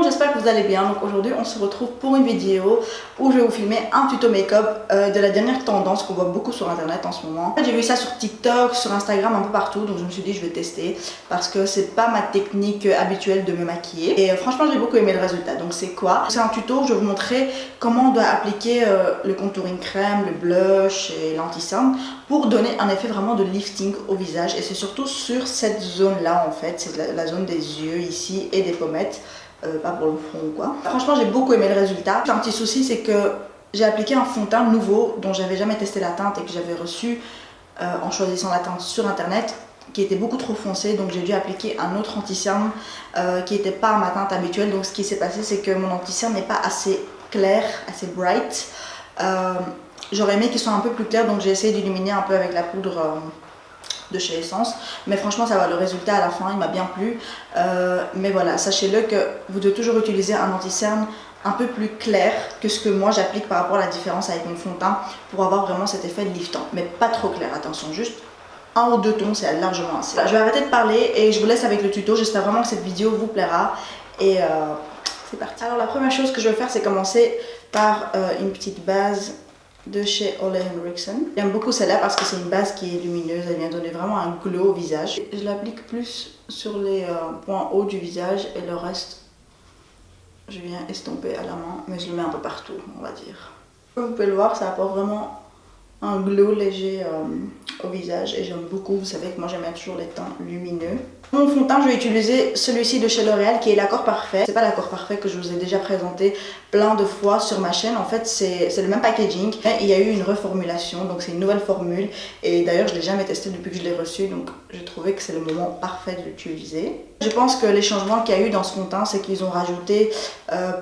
j'espère que vous allez bien. Donc aujourd'hui on se retrouve pour une vidéo où je vais vous filmer un tuto make-up de la dernière tendance qu'on voit beaucoup sur internet en ce moment. En fait, j'ai vu ça sur TikTok, sur Instagram, un peu partout, donc je me suis dit je vais tester parce que c'est pas ma technique habituelle de me maquiller. Et franchement j'ai beaucoup aimé le résultat. Donc c'est quoi? C'est un tuto où je vais vous montrer comment on doit appliquer le contouring crème, le blush et l'anti-cerne pour donner un effet vraiment de lifting au visage. Et c'est surtout sur cette zone là en fait, c'est la zone des yeux ici et des pommettes. Pas pour le front ou quoi. Franchement j'ai beaucoup aimé le résultat. Un petit souci c'est que j'ai appliqué un fond de teint nouveau dont j'avais jamais testé la teinte et que j'avais reçu en choisissant la teinte sur internet, qui était beaucoup trop foncé, donc j'ai dû appliquer un autre anti-cerne qui n'était pas ma teinte habituelle. Donc ce qui s'est passé c'est que mon anti-cerne n'est pas assez clair, assez bright. J'aurais aimé qu'il soit un peu plus clair, donc j'ai essayé d'illuminer un peu avec la poudre de chez Essence, mais franchement ça va, le résultat à la fin il m'a bien plu. Mais voilà, sachez-le que vous devez toujours utiliser un anti-cerne un peu plus clair que ce que moi j'applique par rapport à la différence avec mon fond de teint pour avoir vraiment cet effet de liftant, mais pas trop clair, attention, juste un ou deux tons, c'est largement assez. Je vais arrêter de parler et je vous laisse avec le tuto. J'espère vraiment que cette vidéo vous plaira et c'est parti. Alors la première chose que je vais faire c'est commencer par une petite base de chez Ole Henriksen. J'aime beaucoup celle-là parce que c'est une base qui est lumineuse, elle vient donner vraiment un glow au visage. Je l'applique plus sur les points hauts du visage et le reste je viens estomper à la main, mais je le mets un peu partout on va dire. Comme vous pouvez le voir, ça apporte vraiment un glow léger au visage et j'aime beaucoup. Vous savez que moi j'aime bien toujours les teints lumineux. Mon fond de teint, je vais utiliser celui-ci de chez L'Oréal qui est l'accord parfait. C'est pas l'accord parfait que je vous ai déjà présenté plein de fois sur ma chaîne. En fait c'est le même packaging mais il y a eu une reformulation, donc c'est une nouvelle formule et d'ailleurs je l'ai jamais testé depuis que je l'ai reçu, donc j'ai trouvé que c'est le moment parfait de l'utiliser. Je pense que les changements qu'il y a eu dans ce fond de teint, c'est qu'ils ont rajouté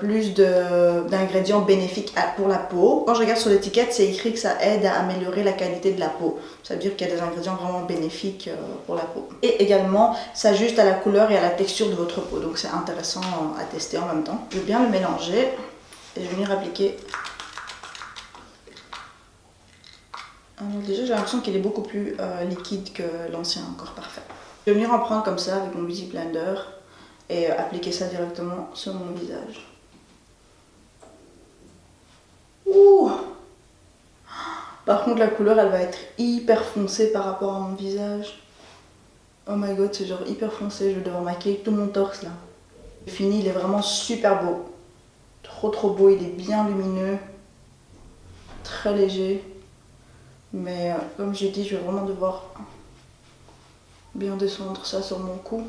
plus d'ingrédients bénéfiques pour la peau. Quand je regarde sur l'étiquette, c'est écrit que ça aide à améliorer la qualité de la peau. Ça veut dire qu'il y a des ingrédients vraiment bénéfiques pour la peau. Et également, ça ajuste à la couleur et à la texture de votre peau. Donc c'est intéressant à tester en même temps. Je vais bien le mélanger et je vais venir appliquer. Alors déjà, j'ai l'impression qu'il est beaucoup plus liquide que l'ancien Encore Parfait. Je vais venir en prendre comme ça avec mon Beauty Blender et appliquer ça directement sur mon visage. Ouh! Par contre la couleur elle va être hyper foncée par rapport à mon visage. Oh my god, c'est genre hyper foncé, je vais devoir maquiller tout mon torse là. Fini, il est vraiment super beau. Trop beau, il est bien lumineux. Très léger. Mais comme j'ai dit, je vais vraiment devoir bien descendre ça sur mon cou.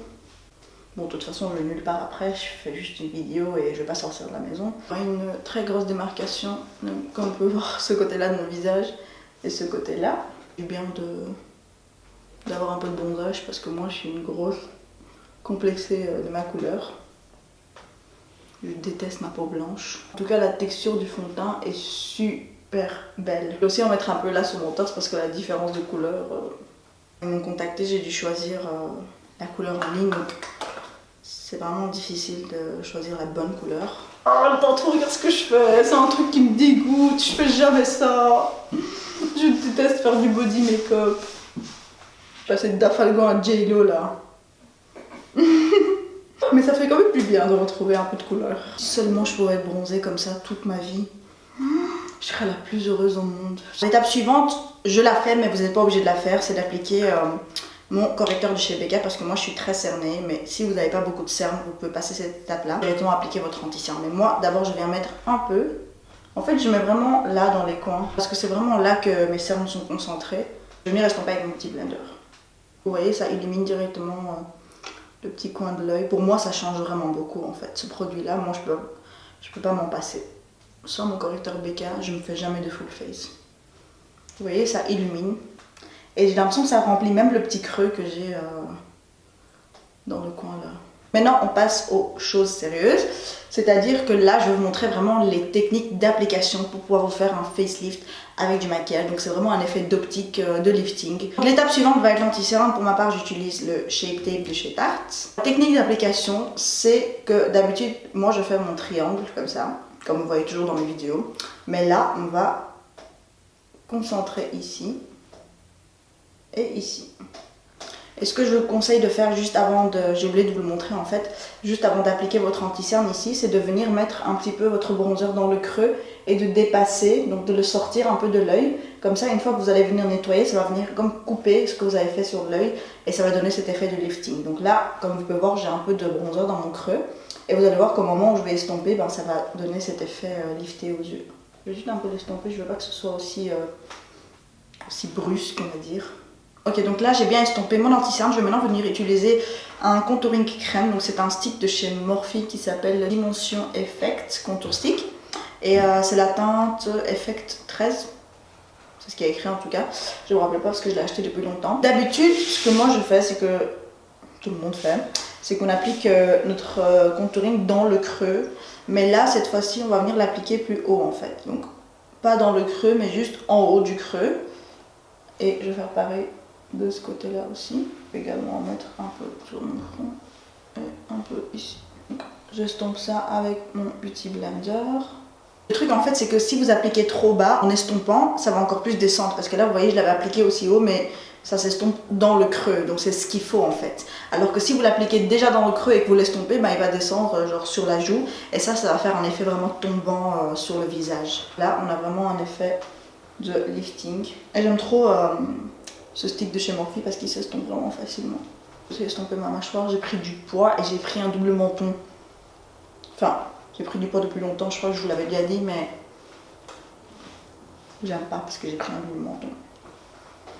Bon, de toute façon, je vais nulle part après, je fais juste une vidéo et je vais pas sortir de la maison. Une très grosse démarcation, comme on peut voir ce côté-là de mon visage et ce côté-là. C'est bien d'avoir un peu de bronzage parce que moi, je suis une grosse complexée de ma couleur. Je déteste ma peau blanche. En tout cas, la texture du fond de teint est super belle. Je vais aussi en mettre un peu là sur mon torse parce que la différence de couleur... Ils m'ont contacté, j'ai dû choisir la couleur en ligne. C'est vraiment difficile de choisir la bonne couleur. Oh, tantôt, regarde ce que je fais. C'est un truc qui me dégoûte. Je fais jamais ça. Je déteste faire du body make-up. Je passais de Dafalgan à J-Lo là. Mais ça fait quand même plus bien de retrouver un peu de couleur. Si seulement je pouvais être bronzée comme ça toute ma vie, je serais la plus heureuse au monde. L'étape suivante, je la fais, mais vous n'êtes pas obligé de la faire, c'est d'appliquer mon correcteur de chez Becca parce que moi je suis très cernée, mais si vous n'avez pas beaucoup de cerne, vous pouvez passer cette étape-là. Directement appliquer votre anti-cerne. Mais moi, d'abord, je viens mettre un peu. En fait, je mets vraiment là dans les coins parce que c'est vraiment là que mes cernes sont concentrées. Je vais venir estomper avec mon petit blender. Vous voyez, ça illumine directement le petit coin de l'œil. Pour moi, ça change vraiment beaucoup en fait. Ce produit-là, moi, je peux pas m'en passer. Sans mon correcteur Becca, je ne me fais jamais de full face. Vous voyez, ça illumine. Et j'ai l'impression que ça remplit même le petit creux que j'ai dans le coin là. Maintenant, on passe aux choses sérieuses. C'est-à-dire que là, je vais vous montrer vraiment les techniques d'application pour pouvoir vous faire un facelift avec du maquillage. Donc c'est vraiment un effet d'optique, de lifting. L'étape suivante va être l'anti-cerne. Pour ma part, j'utilise le Shape Tape de chez Tarte. La technique d'application, c'est que d'habitude, moi je fais mon triangle comme ça, comme vous voyez toujours dans mes vidéos. Mais là, on va concentrer ici et ici. Et ce que je vous conseille de faire juste avant de, j'ai oublié de vous le montrer en fait, juste avant d'appliquer votre anti-cerne ici, c'est de venir mettre un petit peu votre bronzer dans le creux et de dépasser, donc de le sortir un peu de l'œil. Comme ça, une fois que vous allez venir nettoyer, ça va venir comme couper ce que vous avez fait sur l'œil et ça va donner cet effet de lifting. Donc là, comme vous pouvez voir, j'ai un peu de bronzer dans mon creux et vous allez voir qu'au moment où je vais estomper, ben, ça va donner cet effet lifté aux yeux. Je vais juste un peu l'estomper, je veux pas que ce soit aussi brusque, on va dire. Ok, donc là j'ai bien estompé mon anti-cerne. Je vais maintenant venir utiliser un contouring crème. Donc c'est un stick de chez Morphe qui s'appelle Dimension Effect Contour Stick. Et c'est la teinte Effect 13. C'est ce qui est écrit en tout cas. Je ne me rappelle pas parce que je l'ai acheté depuis longtemps. D'habitude, ce que moi je fais, c'est que tout le monde fait, c'est qu'on applique notre contouring dans le creux. Mais là, cette fois-ci, on va venir l'appliquer plus haut en fait. Donc pas dans le creux, mais juste en haut du creux. Et je vais faire pareil de ce côté-là aussi. Je vais également en mettre un peu sur mon front et un peu ici. J'estompe ça avec mon Beauty Blender. Le truc en fait, c'est que si vous appliquez trop bas en estompant, ça va encore plus descendre. Parce que là, vous voyez, je l'avais appliqué aussi haut, mais ça s'estompe dans le creux. Donc c'est ce qu'il faut en fait. Alors que si vous l'appliquez déjà dans le creux et que vous l'estompez, ben, il va descendre genre sur la joue. Et ça va faire un effet vraiment tombant sur le visage. Là, on a vraiment un effet de lifting. Et j'aime trop ce stick de chez Morphe parce qu'il s'estompe vraiment facilement. J'ai estompé ma mâchoire, j'ai pris du poids et j'ai pris un double menton. Enfin, j'ai pris du poids depuis longtemps, je crois que je vous l'avais déjà dit, mais j'aime pas parce que j'ai pris un double menton.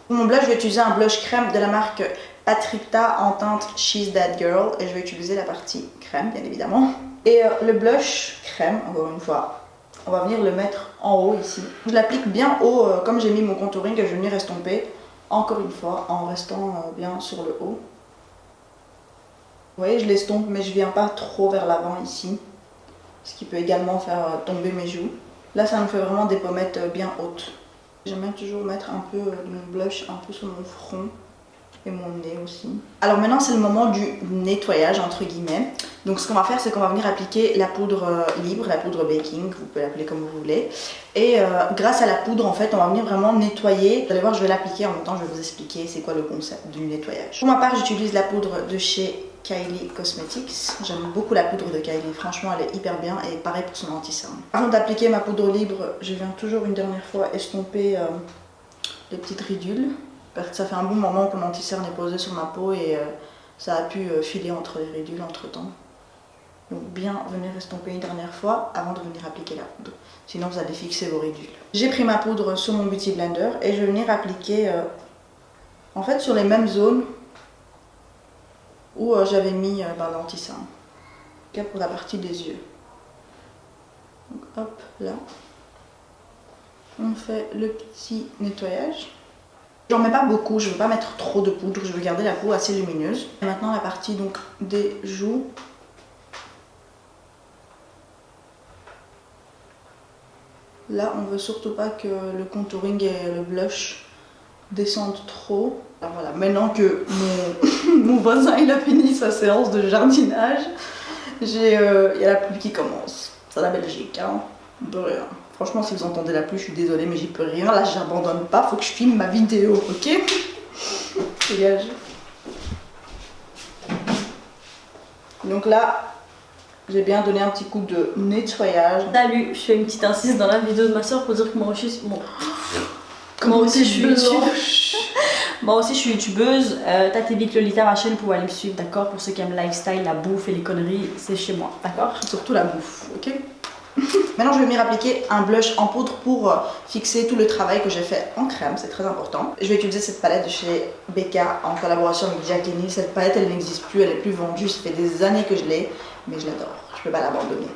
Pour mon blush, je vais utiliser un blush crème de la marque Patripta en teinte She's That Girl et je vais utiliser la partie crème, bien évidemment. Et le blush crème, encore une fois, on va venir le mettre en haut ici. Je l'applique bien haut, comme j'ai mis mon contouring, et je vais venir estomper encore une fois en restant bien sur le haut. Vous voyez, je l'estompe, mais je viens pas trop vers l'avant ici, ce qui peut également faire tomber mes joues. Là, ça me fait vraiment des pommettes bien hautes. J'aime bien toujours mettre un peu de mon blush un peu sur mon front et mon nez aussi. Alors maintenant, c'est le moment du nettoyage, entre guillemets. Donc ce qu'on va faire, c'est qu'on va venir appliquer la poudre libre, la poudre baking, vous pouvez l'appeler comme vous voulez. Et grâce à la poudre, en fait, on va venir vraiment nettoyer. Vous allez voir, je vais l'appliquer en même temps, je vais vous expliquer c'est quoi le concept du nettoyage. Pour ma part, j'utilise la poudre de chez Kylie Cosmetics. J'aime beaucoup la poudre de Kylie, franchement elle est hyper bien et pareil pour son anti-cerne. Avant d'appliquer ma poudre libre, je viens toujours une dernière fois estomper les petites ridules. Parce que ça fait un bon moment que mon anti-cerne est posé sur ma peau et ça a pu filer entre les ridules entre temps. Donc bien venir estomper une dernière fois avant de venir appliquer la poudre. Sinon vous allez fixer vos ridules. J'ai pris ma poudre sur mon Beauty Blender et je vais venir appliquer en fait sur les mêmes zones où j'avais mis l'anti-cerne. Pour la partie des yeux. Donc hop là. On fait le petit nettoyage. J'en mets pas beaucoup, je veux pas mettre trop de poudre, je veux garder la peau assez lumineuse. Et maintenant la partie donc des joues. Là on veut surtout pas que le contouring et le blush descendent trop. Alors voilà, maintenant que mon voisin il a fini sa séance de jardinage, il y a la pluie qui commence. C'est la Belgique, hein. De rien. Franchement, si vous entendez la pluie, je suis désolée, mais j'y peux rien. Là, j'abandonne pas, faut que je filme ma vidéo, ok? Dégage. Donc là, j'ai bien donné un petit coup de nettoyage. Salut, je fais une petite incise dans la vidéo de ma soeur pour dire que moi aussi, moi aussi je suis youtubeuse. Tati Vic Lolita, ma chaîne, pour aller me suivre, d'accord? Pour ceux qui aiment le lifestyle, la bouffe et les conneries, c'est chez moi, d'accord? Surtout la bouffe, ok? Maintenant je vais venir appliquer un blush en poudre pour fixer tout le travail que j'ai fait en crème, c'est très important. Je vais utiliser cette palette de chez Becca en collaboration avec Jacqueline. Cette palette elle n'existe plus, elle est plus vendue, ça fait des années que je l'ai, mais je l'adore, je peux pas l'abandonner.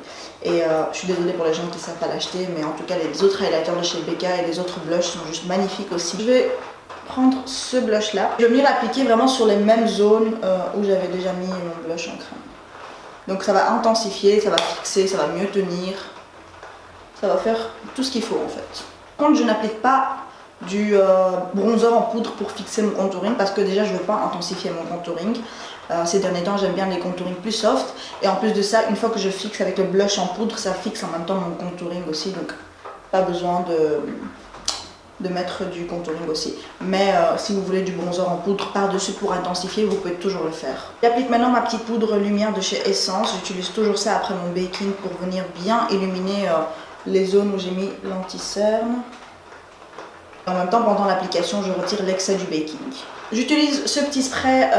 Et je suis désolée pour les gens qui ne savent pas l'acheter, mais en tout cas les autres highlighters de chez Becca et les autres blushs sont juste magnifiques aussi. Je vais prendre ce blush là, je vais venir l'appliquer vraiment sur les mêmes zones où j'avais déjà mis mon blush en crème. Donc ça va intensifier, ça va fixer, ça va mieux tenir. Ça va faire tout ce qu'il faut en fait. Par contre, je n'applique pas du bronzer en poudre pour fixer mon contouring parce que déjà je ne veux pas intensifier mon contouring. Ces derniers temps, j'aime bien les contourings plus soft. Et en plus de ça, une fois que je fixe avec le blush en poudre, ça fixe en même temps mon contouring aussi. Donc pas besoin de mettre du contouring aussi. Mais si vous voulez du bronzer en poudre par-dessus pour intensifier, vous pouvez toujours le faire. J'applique maintenant ma petite poudre lumière de chez Essence. J'utilise toujours ça après mon baking pour venir bien illuminer les zones où j'ai mis l'anti-cerne. En même temps, pendant l'application, je retire l'excès du baking. J'utilise ce petit spray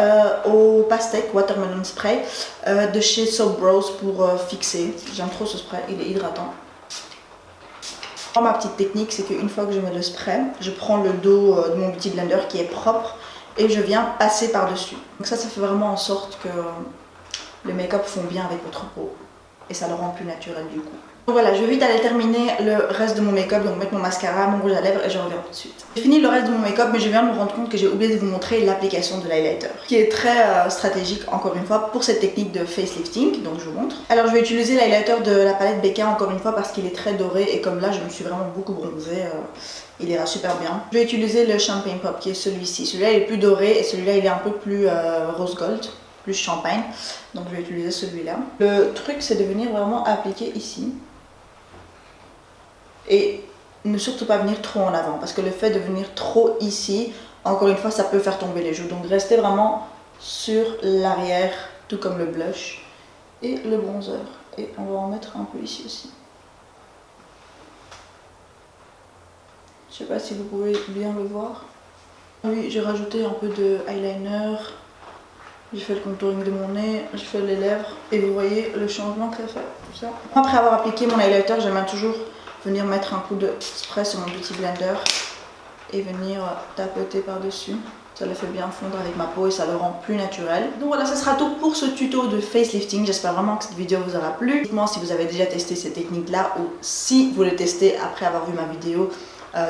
au pastèque, Watermelon Spray, de chez Soap Bros pour fixer. J'aime trop ce spray, il est hydratant. Ma petite technique, c'est qu'une fois que je mets le spray, je prends le dos de mon petit blender qui est propre et je viens passer par-dessus. Donc ça fait vraiment en sorte que le make-up fond bien avec votre peau et ça le rend plus naturel du coup. Donc voilà, je vais vite aller terminer le reste de mon make-up, donc mettre mon mascara, mon rouge à lèvres et je reviens tout de suite. J'ai fini le reste de mon make-up, mais je viens de me rendre compte que j'ai oublié de vous montrer l'application de l'highlighter, qui est très stratégique encore une fois pour cette technique de facelifting, donc je vous montre. Alors je vais utiliser l'highlighter de la palette Becca encore une fois parce qu'il est très doré et comme là je me suis vraiment beaucoup bronzée, il ira super bien. Je vais utiliser le Champagne Pop qui est celui-ci. Celui-là il est plus doré et celui-là il est un peu plus rose gold, plus champagne, donc je vais utiliser celui-là. Le truc c'est de venir vraiment appliquer ici. Et ne surtout pas venir trop en avant parce que le fait de venir trop ici, encore une fois ça peut faire tomber les joues, donc restez vraiment sur l'arrière tout comme le blush et le bronzer, et on va en mettre un peu ici aussi. Je sais pas si vous pouvez bien le voir. Oui, j'ai rajouté un peu de eyeliner, j'ai fait le contouring de mon nez, j'ai fait les lèvres et vous voyez le changement que ça fait, tout ça. Après avoir appliqué mon highlighter, j'aime toujours venir mettre un coup de spray sur mon petit blender et venir tapoter par dessus. Ça le fait bien fondre avec ma peau et ça le rend plus naturel. Donc voilà, ce sera tout pour ce tuto de facelifting. J'espère vraiment que cette vidéo vous aura plu. Dites-moi si vous avez déjà testé cette technique là ou si vous le testez après avoir vu ma vidéo.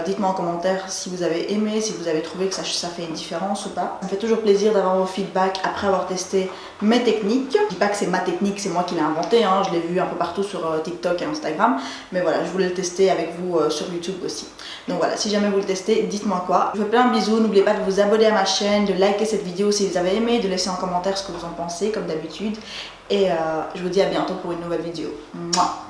Dites-moi en commentaire si vous avez aimé, si vous avez trouvé que ça fait une différence ou pas. Ça me fait toujours plaisir d'avoir vos feedbacks après avoir testé mes techniques. Je dis pas que c'est ma technique, c'est moi qui l'ai inventée, hein. Je l'ai vu un peu partout sur TikTok et Instagram. Mais voilà, je voulais le tester avec vous sur YouTube aussi. Donc voilà, si jamais vous le testez, dites-moi quoi. Je vous fais plein de bisous, n'oubliez pas de vous abonner à ma chaîne, de liker cette vidéo si vous avez aimé, de laisser en commentaire ce que vous en pensez comme d'habitude. Et je vous dis à bientôt pour une nouvelle vidéo. Mouah.